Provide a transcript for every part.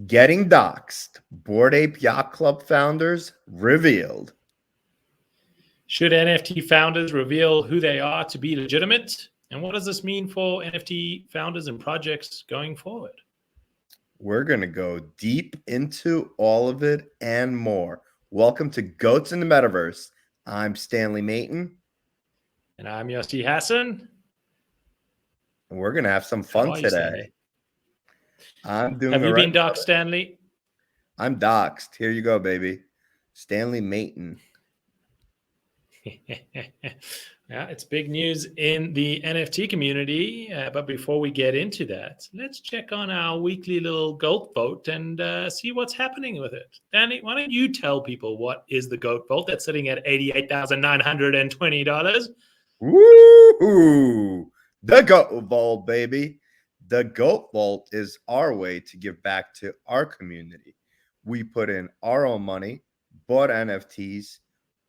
Getting doxxed. Bored Ape Yacht Club founders revealed. Should NFT founders reveal who they are to be legitimate? And what does this mean for NFT founders and projects going forward? We're going to go deep into all of it and more. Welcome to Goats in the Metaverse. I'm Stanley Meytin. And I'm Yossi Hasson. And we're going to have some fun today. Stanley? I'm doing Have you right been doxxed, Stanley? I'm doxxed. Here you go, baby. Stanley Meytin. Yeah, it's big news in the NFT community. But before we get into that, let's check on our weekly little GOAT vote and see what's happening with it. Danny, why don't you tell people what is the GOAT vote that's sitting at $88,920? Woo! The GOAT Vault, baby. The GOAT Vault is our way to give back to our community. We put in our own money, bought NFTs,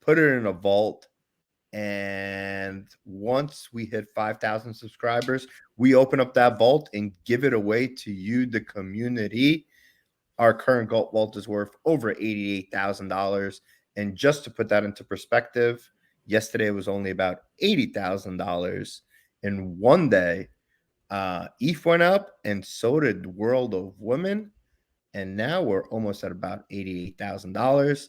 put it in a vault, and once we hit 5,000 subscribers, we open up that vault and give it away to you, the community. Our current GOAT Vault is worth over $88,000. And just to put that into perspective, yesterday was only about $80,000. In one day, ETH went up, and so did World of Women. And now we're almost at about $88,000.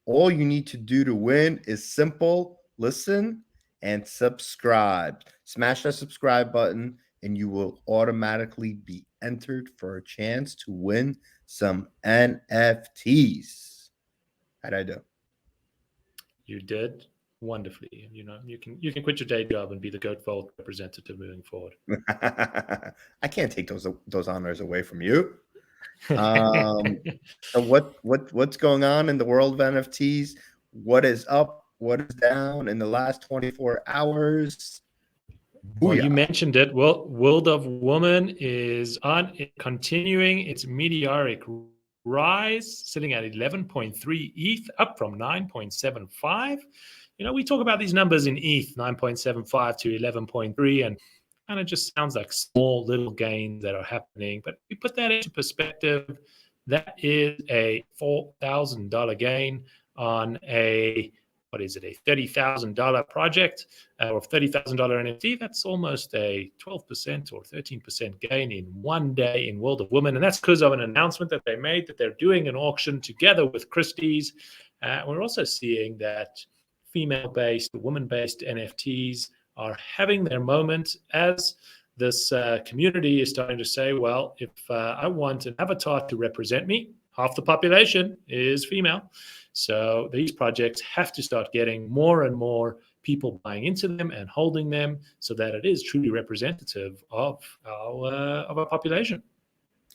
All you need to do to win is simple: listen and subscribe. Smash that subscribe button, and you will automatically be entered for a chance to win some NFTs. How'd I do? You did wonderfully. You know, you can quit your day job and be the GOAT Vault representative moving forward. I can't take those honors away from you. So what's going on in the world of NFTs? What is up? What is down in the last 24 hours? Well, you mentioned it. Well, World of Woman is on continuing its meteoric rise, sitting at 11.3 ETH, up from 9.75. You know, we talk about these numbers in ETH, 9.75 to 11.3, and kind of just sounds like small little gains that are happening. But we put that into perspective. That is a $4,000 gain on a $30,000 project or $30,000 NFT. That's almost a 12% or 13% gain in one day in World of Women. And that's because of an announcement that they made that they're doing an auction together with Christie's. We're also seeing that female-based, woman-based NFTs are having their moment as this community is starting to say, well, if I want an avatar to represent me, half the population is female. So these projects have to start getting more and more people buying into them and holding them so that it is truly representative of our population.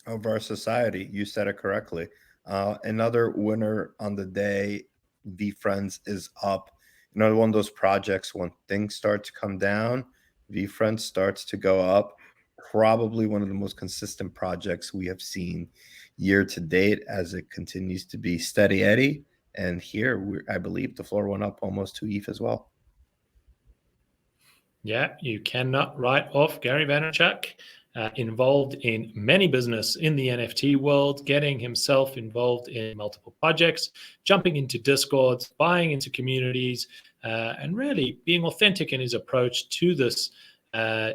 Of our society. You said it correctly. Another winner on the day, VeeFriends, is up. You know, one of those projects when things start to come down, VeeFriends starts to go up. Probably one of the most consistent projects we have seen year to date, as it continues to be steady Eddie. And here, I believe the floor went up almost to ETH as well. Yeah, you cannot write off Gary Vaynerchuk, involved in many business in the NFT world, getting himself involved in multiple projects, jumping into Discords, buying into communities, and really being authentic in his approach to this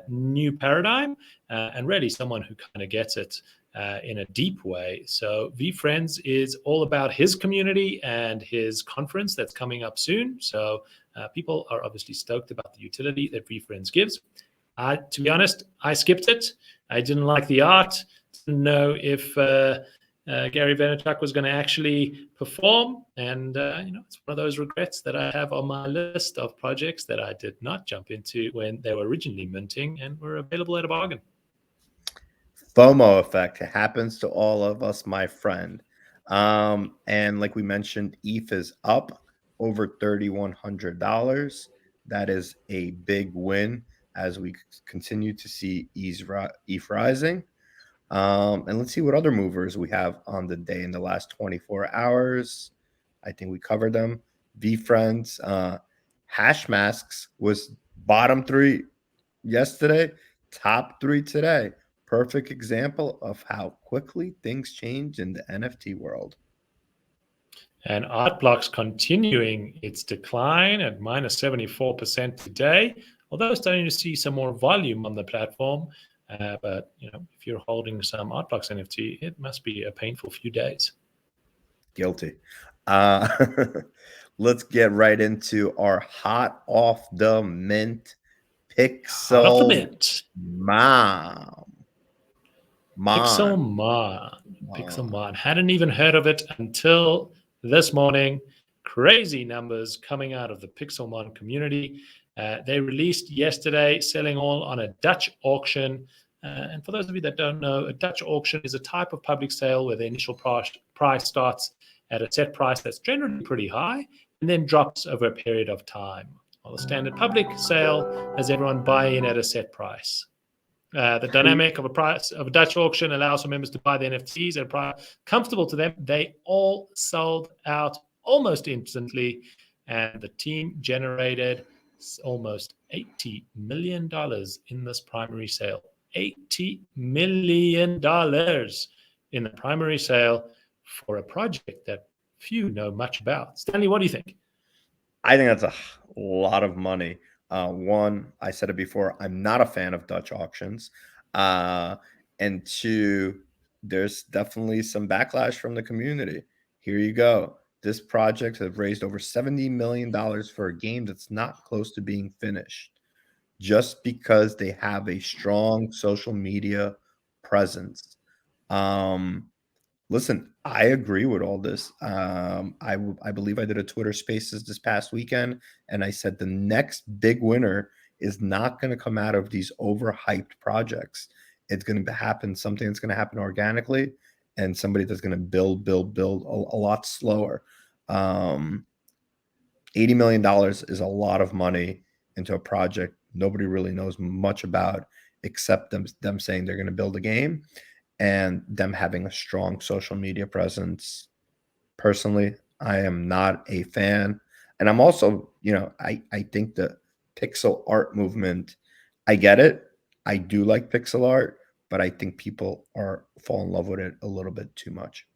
new paradigm, and really someone who kind of gets it in a deep way. So VeeFriends is all about his community and his conference that's coming up soon. So people are obviously stoked about the utility that VeeFriends gives. To be honest, I skipped it. I didn't like the art. Didn't know if Gary Vaynerchuk was going to actually perform. And, it's one of those regrets that I have on my list of projects that I did not jump into when they were originally minting and were available at a bargain. FOMO effect happens to all of us, my friend. And like we mentioned, ETH is up over $3,100. That is a big win as we continue to see ETH rising. And let's see what other movers we have on the day in the last 24 hours. I think we covered them. VeeFriends, Hashmasks was bottom 3 yesterday, top 3 today. perfect example of how quickly things change in the NFT world. And Artblock's continuing its decline at minus 74% today, although starting to see some more volume on the platform. But if you're holding some Artblocks NFT, it must be a painful few days. Guilty. Let's get right into our hot off the mint Pixel Hot off the mint. Pixelmon. Hadn't even heard of it until this morning. Crazy numbers coming out of the Pixelmon community. They released yesterday, selling all on a Dutch auction. And for those of you that don't know, a Dutch auction is a type of public sale where the initial price starts at a set price that's generally pretty high and then drops over a period of time. While the standard public sale has everyone buy in at a set price. The dynamic of a Dutch auction allows for members to buy the NFTs at a price comfortable to them. They all sold out almost instantly, and the team generated almost $80 million in this primary sale. $80 million in the primary sale for a project that few know much about. Stanley, what do you think? I think that's a lot of money. One, I said it before, I'm not a fan of Dutch auctions. And two, there's definitely some backlash from the community. Here you go. This project has raised over $70 million for a game that's not close to being finished, just because they have a strong social media presence. Listen, I agree with all this. I believe I did a Twitter Spaces this past weekend, and I said the next big winner is not going to come out of these overhyped projects. It's going to happen, something that's going to happen organically, and somebody that's going to build a lot slower. $80 million is a lot of money into a project nobody really knows much about, except them saying they're going to build a game and them having a strong social media presence. Personally, I am not a fan. And I'm also, I think the pixel art movement, I get it. I do like pixel art, but I think people fall in love with it a little bit too much.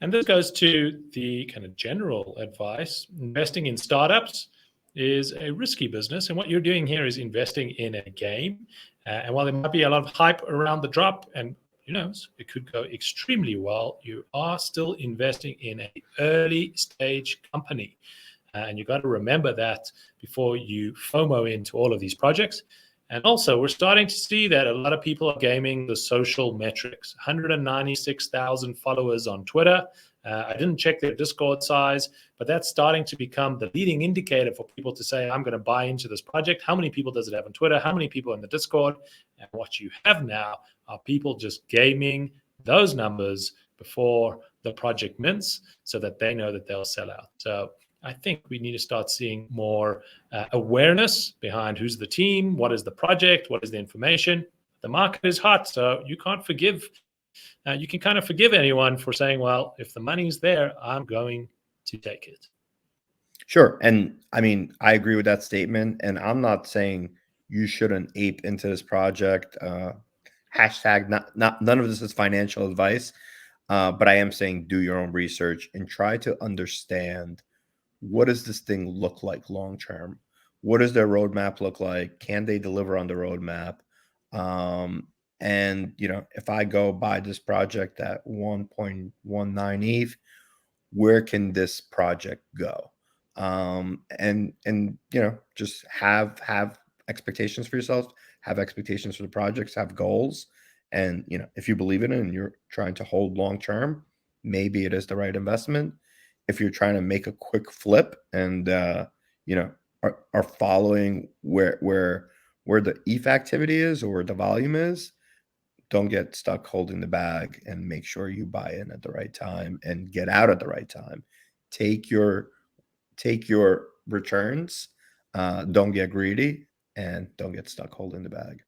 And this goes to the kind of general advice. Investing in startups is a risky business. And what you're doing here is investing in a game. And while there might be a lot of hype around the drop, and who knows, it could go extremely well, you are still investing in an early stage company. And you got to remember that before you FOMO into all of these projects. And also, we're starting to see that a lot of people are gaming the social metrics. 196,000 followers on Twitter. I didn't check their Discord size, but that's starting to become the leading indicator for people to say, I'm going to buy into this project. How many people does it have on Twitter? How many people in the Discord? And what you have now are people just gaming those numbers before the project mints so that they know that they'll sell out. So I think we need to start seeing more awareness behind who's the team, what is the project, what is the information. The market is hot, so you can't forgive. You can kind of forgive anyone for saying, well, if the money's there, I'm going to take it. Sure. And I mean, I agree with that statement. And I'm not saying you shouldn't ape into this project. Hashtag none of this is financial advice. But I am saying do your own research and try to understand, what does this thing look like long term? What does their roadmap look like? Can they deliver on the roadmap? And if I go buy this project at 1.19 ETH, where can this project go? And just have expectations for yourself, have expectations for the projects, have goals. And if you believe in it and you're trying to hold long term, maybe it is the right investment. If you're trying to make a quick flip and are following where the ETH activity is or the volume is, don't get stuck holding the bag, and make sure you buy in at the right time and get out at the right time. Take your returns. Don't get greedy, and don't get stuck holding the bag.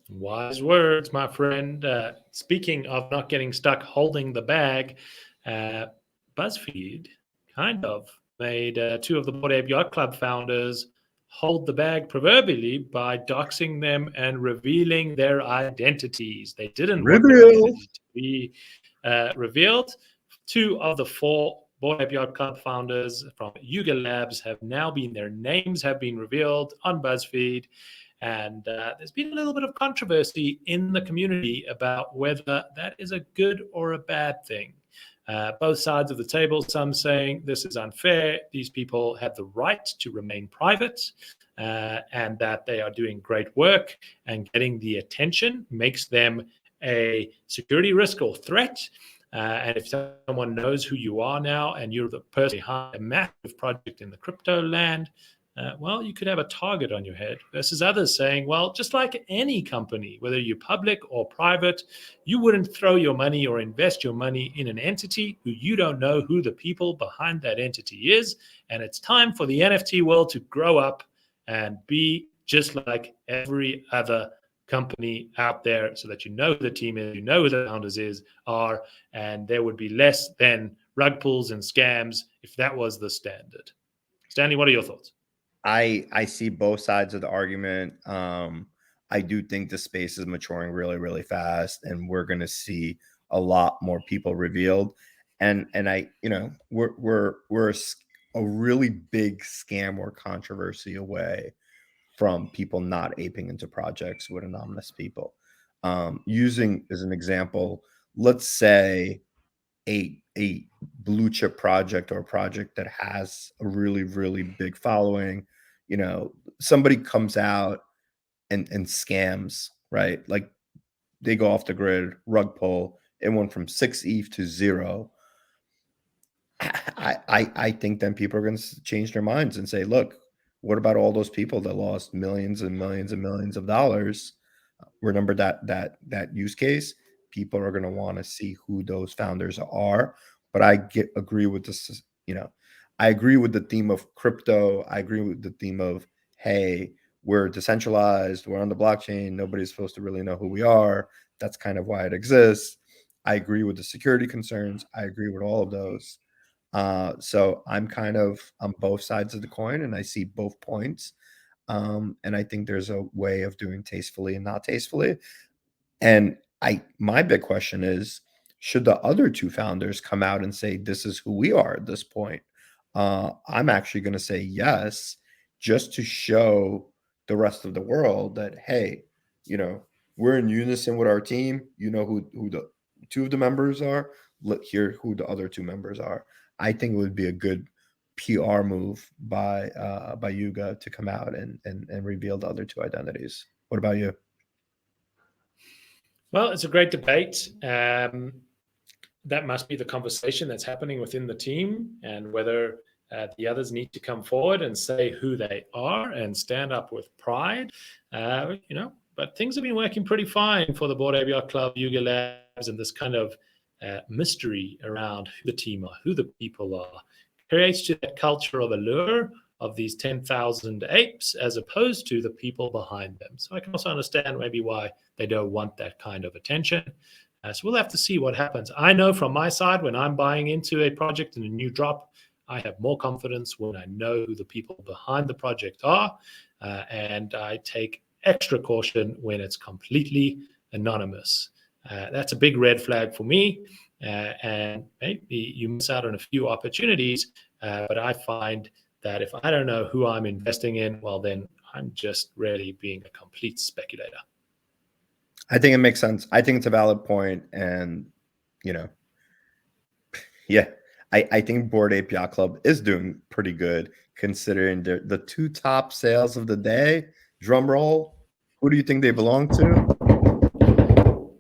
Wise words, my friend. Speaking of not getting stuck holding the bag, BuzzFeed kind of made two of the Bored Ape Yacht Club founders hold the bag proverbially by doxing them and revealing their identities. They didn't want their identity to be revealed. 2 of the 4 Bored Ape Yacht Club founders from Yuga Labs their names have been revealed on BuzzFeed. And there's been a little bit of controversy in the community about whether that is a good or a bad thing. Both sides of the table, some saying this is unfair, these people have the right to remain private, and that they are doing great work, and getting the attention makes them a security risk or threat. And if someone knows who you are now and you're the person behind a massive project in the crypto land, well, you could have a target on your head, versus others saying, well, just like any company, whether you're public or private, you wouldn't throw your money or invest your money in an entity who you don't know who the people behind that entity is. And it's time for the NFT world to grow up and be just like every other company out there, so that you know who the team is, you know who the founders are, and there would be less than rug pulls and scams if that was the standard. Stanley, what are your thoughts? I see both sides of the argument. I do think the space is maturing really, really fast, and we're going to see a lot more people revealed. And I, we're a really big scam or controversy away from people not aping into projects with anonymous people. Using as an example, let's say a blue chip project, or a project that has a really, really big following, somebody comes out and scams, right? Like, they go off the grid, rug pull, it went from 6 ETH to 0. I think then people are going to change their minds and say, look, what about all those people that lost millions and millions and millions of dollars? Remember that use case. People are going to want to see who those founders are. But I agree with this. I agree with the theme of crypto. I agree with the theme of, hey, we're decentralized, we're on the blockchain, nobody's supposed to really know who we are. That's kind of why it exists. I agree with the security concerns. I agree with all of those. So I'm kind of on both sides of the coin, and I see both points. And I think there's a way of doing tastefully and not tastefully. And my big question is, should the other 2 founders come out and say, this is who we are at this point? I'm actually going to say yes, just to show the rest of the world that, hey, we're in unison with our team. You know who the 2 of the members are. Look here who the other 2 members are. I think it would be a good PR move by Yuga to come out and reveal the other 2 identities. What about you? Well, it's a great debate. That must be the conversation that's happening within the team, and whether the others need to come forward and say who they are and stand up with pride. But things have been working pretty fine for the Bored Ape Yacht Club, Yuga Labs, and this kind of mystery around who the team are, who the people are, creates to that culture of allure of these 10,000 apes, as opposed to the people behind them. So I can also understand maybe why they don't want that kind of attention. So we'll have to see what happens. I know from my side, when I'm buying into a project and a new drop, I have more confidence when I know who the people behind the project are, and I take extra caution when it's completely anonymous. That's a big red flag for me, and maybe you miss out on a few opportunities, but I find that if I don't know who I'm investing in, well, then I'm just really being a complete speculator. I think it makes sense. I think it's a valid point. And, yeah, I think Bored Ape Yacht Club is doing pretty good, considering the 2 top sales of the day. Drum roll. Who do you think they belong to?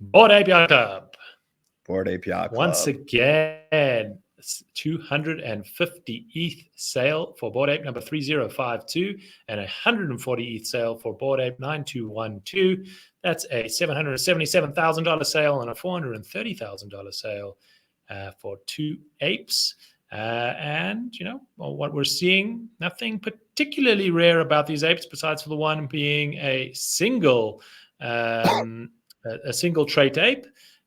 Bored Ape Yacht Club. Bored Ape Yacht Club. Once again, 250 ETH sale for Bored Ape number 3052, and 140 ETH sale for Bored Ape 9212. That's a $777,000 sale and a $430,000 sale for 2 apes. And, what we're seeing, nothing particularly rare about these apes, besides for the one being a single trait ape.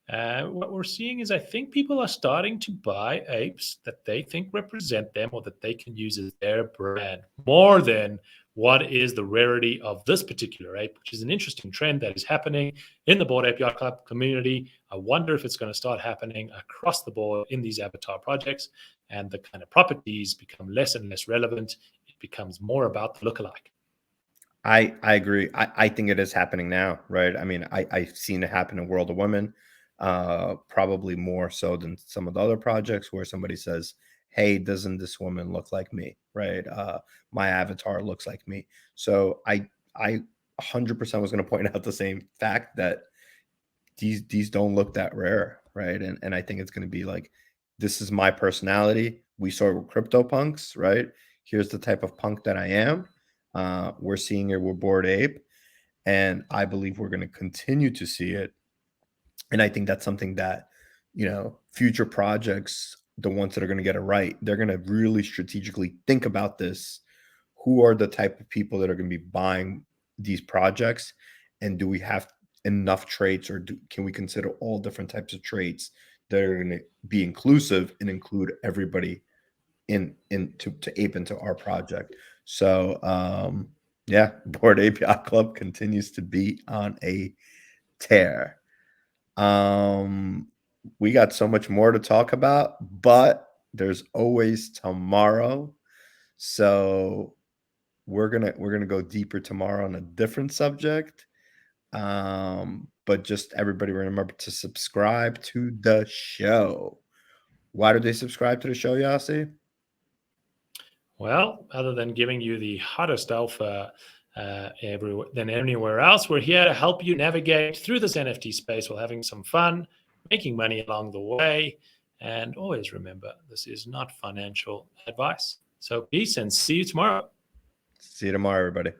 What we're seeing is I think people are starting to buy apes that they think represent them or that they can use as their brand more than what is the rarity of this particular ape, which is an interesting trend that is happening in the Bored Ape Yacht Club community. I wonder if it's going to start happening across the board in these avatar projects, and the kind of properties become less and less relevant. It becomes more about the lookalike. I agree. I think it is happening now, right? I mean, I've seen it happen in World of Women, probably more so than some of the other projects where somebody says, "Hey, doesn't this woman look like me?" Right? My avatar looks like me. So I 100% was going to point out the same fact that these don't look that rare, right? And I think it's going to be like, this is my personality. We saw it with CryptoPunks, right? Here's the type of punk that I am. We're seeing it with Bored Ape, and I believe we're going to continue to see it. And I think that's something that, future projects, the ones that are going to get it right, they're going to really strategically think about this. Who are the type of people that are going to be buying these projects? And do we have enough traits, or can we consider all different types of traits that are going to be inclusive and include everybody to ape into our project? So yeah, Bored Ape Yacht Club continues to be on a tear. We got so much more to talk about, but there's always tomorrow. So we're gonna go deeper tomorrow on a different subject. But just everybody remember to subscribe to the show. Why do they subscribe to the show, Yossi? Well, other than giving you the hottest alpha than anywhere else, we're here to help you navigate through this NFT space while having some fun, making money along the way. And always remember, this is not financial advice. So peace and see you tomorrow. See you tomorrow, everybody.